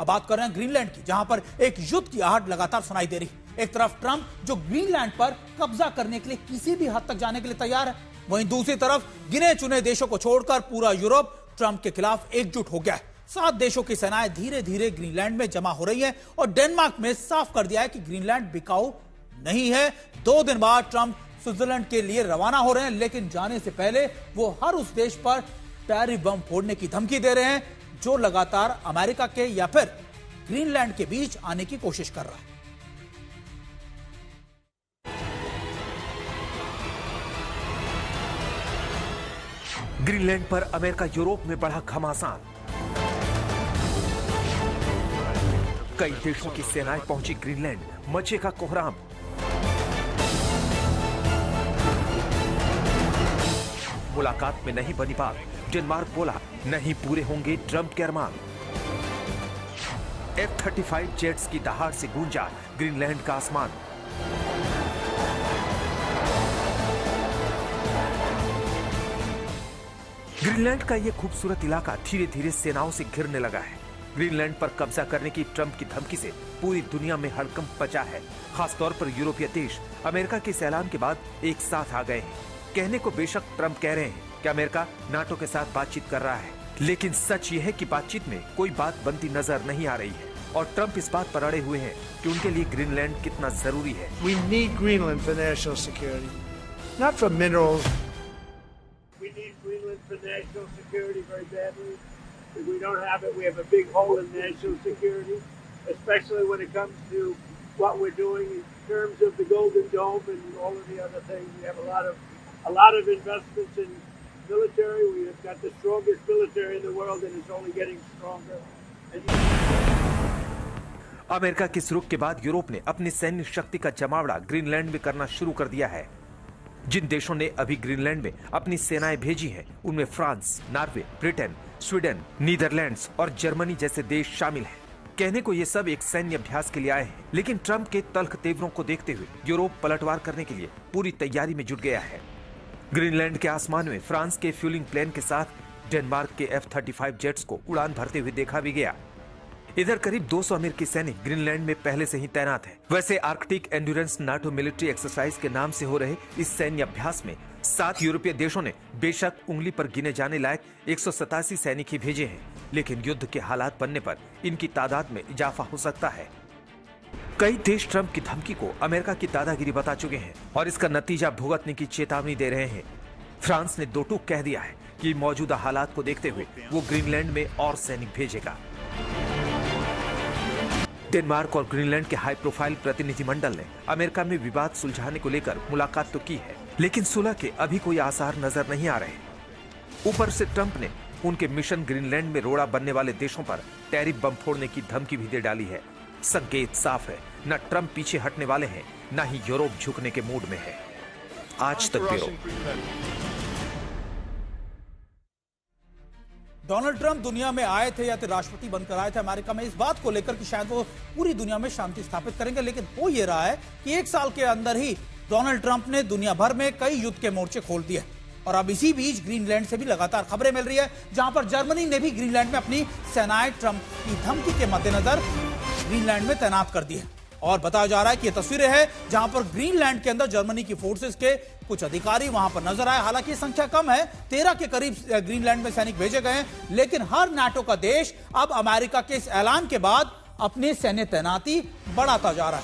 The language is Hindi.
अब बात कर रहे हैं ग्रीनलैंड की, जहां पर एक युद्ध की आहट लगातार सुनाई दे रही है। एक तरफ ट्रंप जो ग्रीनलैंड पर कब्जा करने के लिए किसी भी हद तक जाने के लिए तैयार है, वहीं दूसरी तरफ गिने चुने देशों को छोड़कर पूरा यूरोप ट्रंप के खिलाफ एकजुट हो गया है। 7 देशों की सेनाएं धीरे धीरे ग्रीनलैंड में जमा हो रही है और डेनमार्क में साफ कर दिया है कि ग्रीनलैंड बिकाऊ नहीं है। 2 दिन बाद ट्रंप स्विट्जरलैंड के लिए रवाना हो रहे हैं, लेकिन जाने से पहले वो हर उस देश पर टैरिफ बम फोड़ने की धमकी दे रहे हैं जो लगातार अमेरिका के या फिर ग्रीनलैंड के बीच आने की कोशिश कर रहा है। ग्रीनलैंड पर अमेरिका यूरोप में बढ़ा घमासान। कई देशों की सेनाएं पहुंची ग्रीनलैंड, मचे का कोहराम। मुलाकात में नहीं बनी बात, डेनमार्क बोला नहीं पूरे होंगे ट्रंप के अरमान। F-35 जेट्स की दहाड़ से गूंजा ग्रीनलैंड का आसमान। ग्रीनलैंड का यह खूबसूरत इलाका धीरे धीरे सेनाओं से घिरने लगा है। ग्रीनलैंड पर कब्जा करने की ट्रंप की धमकी से पूरी दुनिया में हड़कंप मचा है। खासतौर पर यूरोपीय देश अमेरिका के इस ऐलान के बाद एक साथ आ गए हैं। कहने को बेशक ट्रंप कह रहे हैं कि अमेरिका नाटो के साथ बातचीत कर रहा है, लेकिन सच यह है कि बातचीत में कोई बात बनती नजर नहीं आ रही है और ट्रंप इस बात पर अड़े हुए हैं कि उनके लिए ग्रीनलैंड कितना जरूरी है। We need Greenland for national security, not for minerals. We need Greenland for national security very badly. If we don't have it, we have a big hole in national security, especially when it comes to what we're doing in terms of the Golden Dome and all of the other things. We have a lot of investments in military. We have got the strongest military in the world, and it's only getting stronger. America की इस रुख के बाद यूरोप ने अपनी सैन्य शक्ति का जमावड़ा ग्रीनलैंड में करना शुरू कर दिया है। जिन देशों ने अभी ग्रीनलैंड में अपनी सेनाएं भेजी हैं, उनमें France, Norway, Britain, Sweden, Netherlands और जर्मनी जैसे देश शामिल हैं। कहने को ये सब एक सैन्य अभ्यास के लिए आए हैं, लेकिन ट्रंप के तल्ख तेवरों को देखते हुए यूरोप पलटवार करने के लिए पूरी तैयारी में जुट गया है। ग्रीनलैंड के आसमान में फ्रांस के फ्यूलिंग प्लेन के साथ डेनमार्क के F-35 जेट्स को उड़ान भरते हुए देखा भी गया। इधर करीब 200 अमेरिकी सैनिक ग्रीनलैंड में पहले से ही तैनात हैं। वैसे Arctic endurance NATO military exercise के नाम से हो रहे इस सैन्य अभ्यास में 7 यूरोपीय देशों ने बेशक उंगली पर गिने जाने लायक 187 सैनिक ही भेजे हैं, लेकिन युद्ध के हालात बनने पर इनकी तादाद में इजाफा हो सकता है। कई देश ट्रंप की धमकी को अमेरिका की दादागिरी बता चुके हैं और इसका नतीजा भुगतने की चेतावनी दे रहे हैं। फ्रांस ने दो टूक कह दिया है कि मौजूदा हालात को देखते हुए वो ग्रीनलैंड में और सैनिक भेजेगा। डेनमार्क और ग्रीनलैंड के हाई प्रोफाइल प्रतिनिधिमंडल ने अमेरिका में विवाद सुलझाने को लेकर मुलाकात तो की है, लेकिन सुलह के अभी कोई आसार नजर नहीं आ रहे। ऊपर से ट्रंप ने उनके मिशन ग्रीनलैंड में रोड़ा बनने वाले देशों पर टैरिफ बम फोड़ने की धमकी भी दे डाली है। संकेत साफ है, न ट्रंप पीछे हटने वाले हैं, न ही यूरोप झुकने के मूड में है। आज तक ब्यूरो। डोनाल्ड ट्रंप दुनिया में आए थे या तो राष्ट्रपति बनकर आए थे अमेरिका में, इस बात को लेकर कि शायद वो पूरी दुनिया में शांति स्थापित करेंगे, लेकिन हो ये रहा है कि 1 साल के अंदर ही डोनाल्ड ट्रंप ने दुनिया भर में कई युद्ध के मोर्चे खोल दिए। और अब इसी बीच ग्रीनलैंड से भी लगातार खबरें मिल रही है, जहां पर जर्मनी ने भी ग्रीनलैंड में अपनी सेनाएं ट्रंप की धमकी के मद्देनजर ग्रीनलैंड में तैनात कर दी है। और बताया जा रहा है कि ये तस्वीरें हैं जहां पर ग्रीनलैंड के अंदर जर्मनी की फोर्सेस के कुछ अधिकारी वहां पर नजर आए। हालांकि संख्या कम है, 13 के करीब ग्रीनलैंड में सैनिक भेजे गए हैं, लेकिन हर नाटो का देश अब अमेरिका के इस ऐलान के बाद अपनी सैन्य तैनाती बढ़ाता जा रहा है।